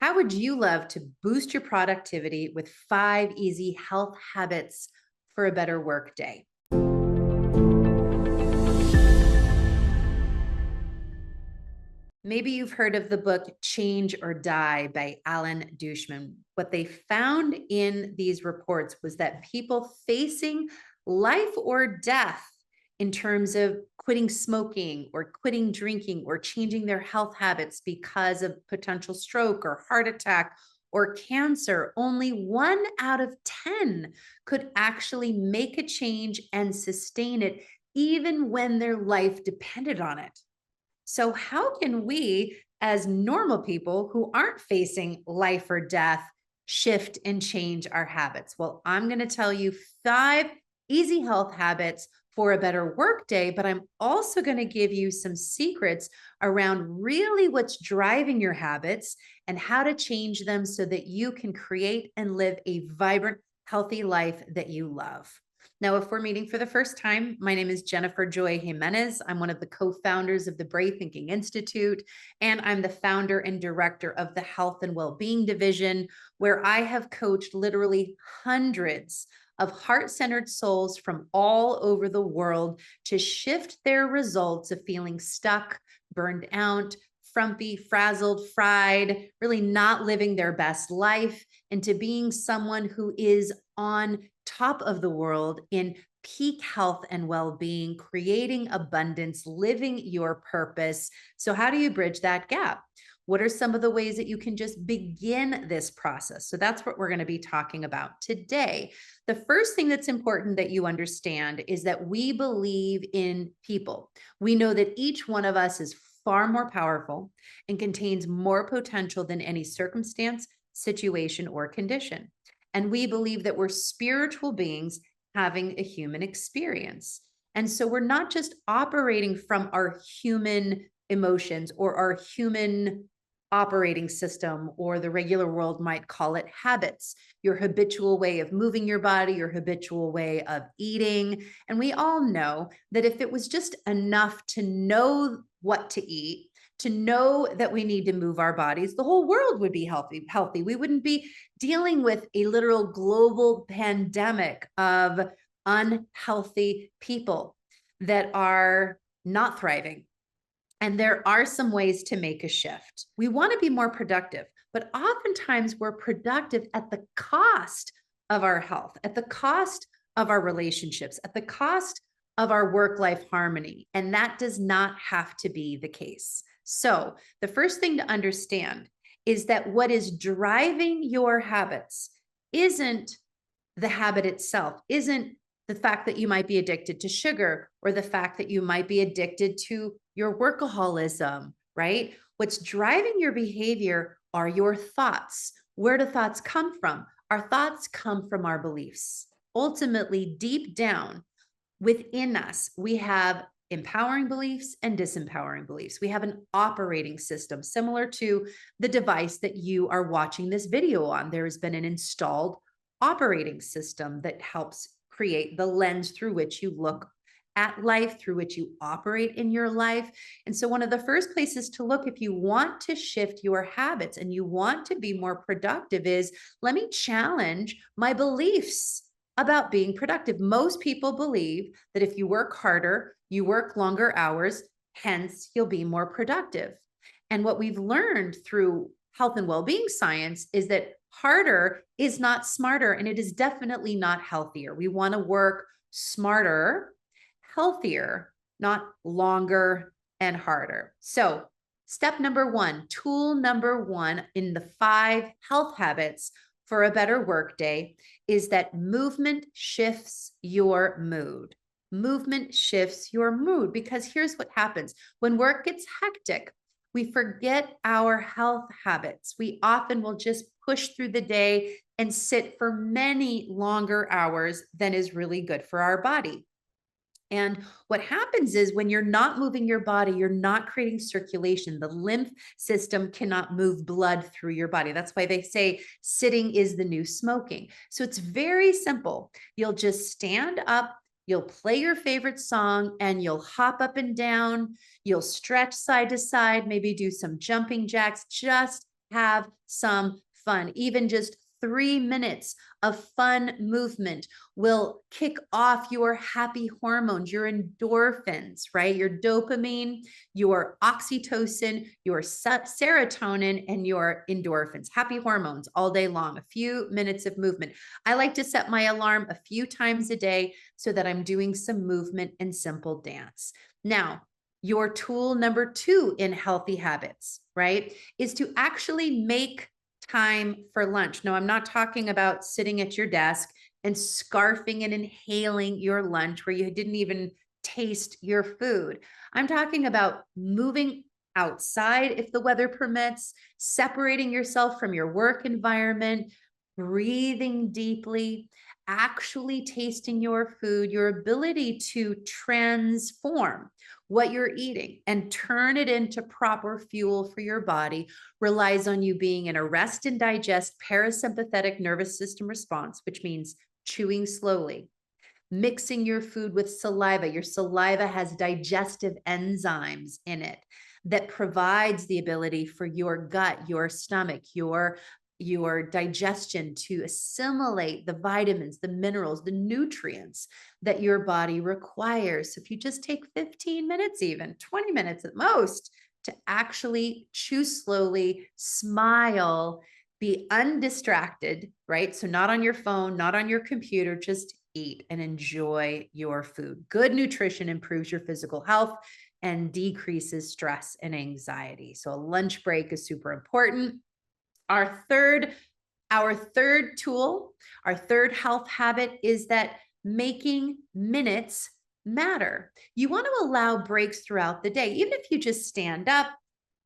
How would you love to boost your productivity with 5 easy health habits for a better work day? Maybe you've heard of the book Change or Die by Alan Dushman. What they found in these reports was that people facing life or death in terms of quitting smoking or quitting drinking or changing their health habits because of potential stroke or heart attack or cancer, only 1 out of 10 could actually make a change and sustain it, even when their life depended on it. So, how can we, as normal people who aren't facing life or death, shift and change our habits? Well, I'm going to tell you 5 easy health habits for a better work day, but I'm also going to give you some secrets around really what's driving your habits and how to change them so that you can create and live a vibrant, healthy life that you love. Now, if we're meeting for the first time, my name is Jennifer Joy Jimenez. I'm one of the co-founders of the Brave Thinking Institute, and I'm the founder and director of the Health and Wellbeing Division, where I have coached literally hundreds of heart-centered souls from all over the world to shift their results of feeling stuck, burned out, frumpy, frazzled, fried, really not living their best life, into being someone who is on top of the world in peak health and well-being, creating abundance, living your purpose. So how do you bridge that gap? What are some of the ways that you can just begin this process? So that's what we're going to be talking about today. The first thing that's important that you understand is that we believe in people. We know that each one of us is far more powerful and contains more potential than any circumstance, situation, or condition. And we believe that we're spiritual beings having a human experience. And so we're not just operating from our human emotions or our human operating system, or the regular world might call it habits, your habitual way of moving your body, your habitual way of eating. And we all know that if it was just enough to know what to eat, to know that we need to move our bodies, the whole world would be healthy. We wouldn't be dealing with a literal global pandemic of unhealthy people that are not thriving. And there are some ways to make a shift. We want to be more productive, but oftentimes we're productive at the cost of our health, at the cost of our relationships, at the cost of our work-life harmony. And that does not have to be the case. So the first thing to understand is that what is driving your habits isn't the habit itself, isn't the fact that you might be addicted to sugar or the fact that you might be addicted to your workaholism, right? What's driving your behavior are your thoughts. Where do thoughts come from? Our thoughts come from our beliefs. Ultimately, deep down within us, we have empowering beliefs and disempowering beliefs. We have an operating system similar to the device that you are watching this video on. There has been an installed operating system that helps create the lens through which you look at life, through which you operate in your life. And so one of the first places to look if you want to shift your habits and you want to be more productive is, let me challenge my beliefs about being productive. Most people believe that if you work harder, you work longer hours, hence you'll be more productive. And what we've learned through health and well-being science is that harder is not smarter, and it is definitely not healthier. We want to work smarter, healthier, not longer and harder. So step number one, tool number one in the 5 health habits for a better workday is that movement shifts your mood. Movement shifts your mood, because here's what happens. When work gets hectic, we forget our health habits. We often will just push through the day and sit for many longer hours than is really good for our body. And what happens is when you're not moving your body, you're not creating circulation. The lymph system cannot move blood through your body. That's why they say sitting is the new smoking. So it's very simple. You'll just stand up, you'll play your favorite song, and you'll hop up and down. You'll stretch side to side, maybe do some jumping jacks. Just have some fun. Even just 3 minutes of fun movement will kick off your happy hormones, your endorphins, right? Your dopamine, your oxytocin, your serotonin, and your endorphins, happy hormones all day long. A few minutes of movement. I like to set my alarm a few times a day so that I'm doing some movement and simple dance. Now, your tool number 2 in healthy habits, right, is to actually make time for lunch. No, I'm not talking about sitting at your desk and scarfing and inhaling your lunch where you didn't even taste your food. I'm talking about moving outside if the weather permits, separating yourself from your work environment, breathing deeply, actually tasting your food, your ability to transform what you're eating and turn it into proper fuel for your body relies on you being in a rest and digest parasympathetic nervous system response, which means chewing slowly, mixing your food with saliva. Your saliva has digestive enzymes in it that provides the ability for your gut, your stomach, your digestion to assimilate the vitamins, the minerals, the nutrients that your body requires. So if you just take 15 minutes, even 20 minutes at most, to actually chew slowly, smile, be undistracted, right? So not on your phone, not on your computer, just eat and enjoy your food. Good nutrition improves your physical health and decreases stress and anxiety. So a lunch break is super important. Our third tool, our third health habit is that making minutes matter. You want to allow breaks throughout the day, even if you just stand up,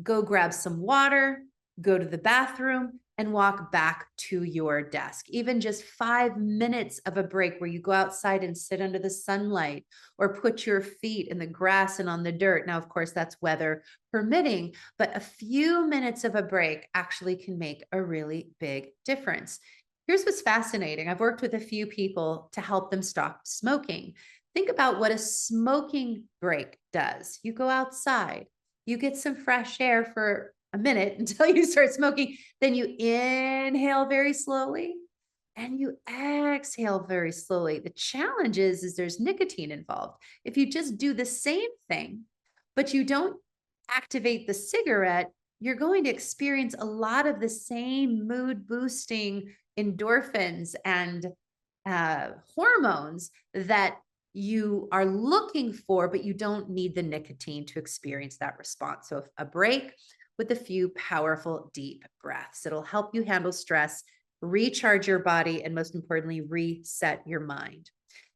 go grab some water, go to the bathroom, and walk back to your desk. Even just 5 minutes of a break where you go outside and sit under the sunlight or put your feet in the grass and on the dirt. Now, of course, that's weather permitting, but a few minutes of a break actually can make a really big difference. Here's what's fascinating. I've worked with a few people to help them stop smoking. Think about what a smoking break does. You go outside, you get some fresh air for a minute until you start smoking. Then you inhale very slowly and you exhale very slowly. The challenge is there's nicotine involved. If you just do the same thing, but you don't activate the cigarette, you're going to experience a lot of the same mood boosting endorphins and hormones that you are looking for, but you don't need the nicotine to experience that response. So a break with a few powerful deep breaths. It'll help you handle stress, recharge your body, and most importantly, reset your mind.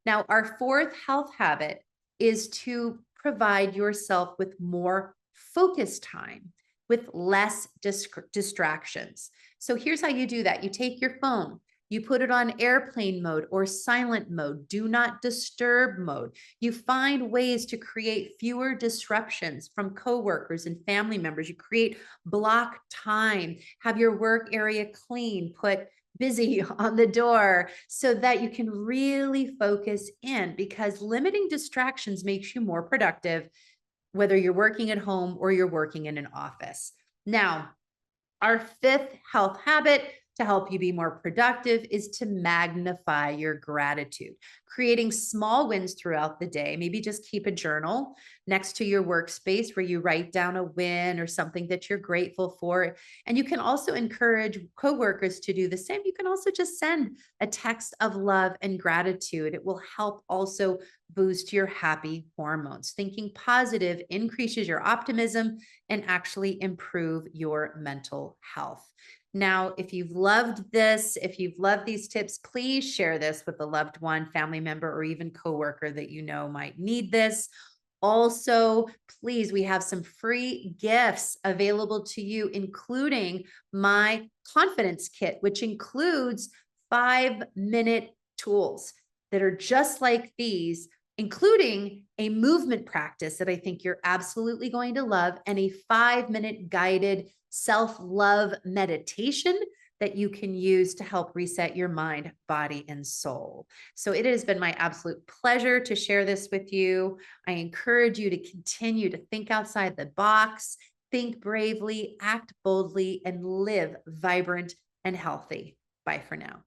Now, our fourth health habit is to provide yourself with more focus time with less distractions. So here's how you do that. You take your phone, you put it on airplane mode or silent mode, do not disturb mode. You find ways to create fewer disruptions from coworkers and family members. You create block time, have your work area clean, put busy on the door so that you can really focus in, because limiting distractions makes you more productive, whether you're working at home or you're working in an office. Now, our fifth health habit to help you be more productive is to magnify your gratitude, creating small wins throughout the day. Maybe just keep a journal next to your workspace where you write down a win or something that you're grateful for. And you can also encourage coworkers to do the same. You can also just send a text of love and gratitude. It will help also boost your happy hormones. Thinking positive increases your optimism and actually improve your mental health. Now, if you've loved this, if you've loved these tips, please share this with a loved one, family member, or even coworker that you know might need this. Also, please, we have some free gifts available to you, including my confidence kit, which includes 5-minute tools that are just like these, including a movement practice that I think you're absolutely going to love, and a 5-minute guided self-love meditation that you can use to help reset your mind, body, and soul. So it has been my absolute pleasure to share this with you. I encourage you to continue to think outside the box, think bravely, act boldly, and live vibrant and healthy. Bye for now.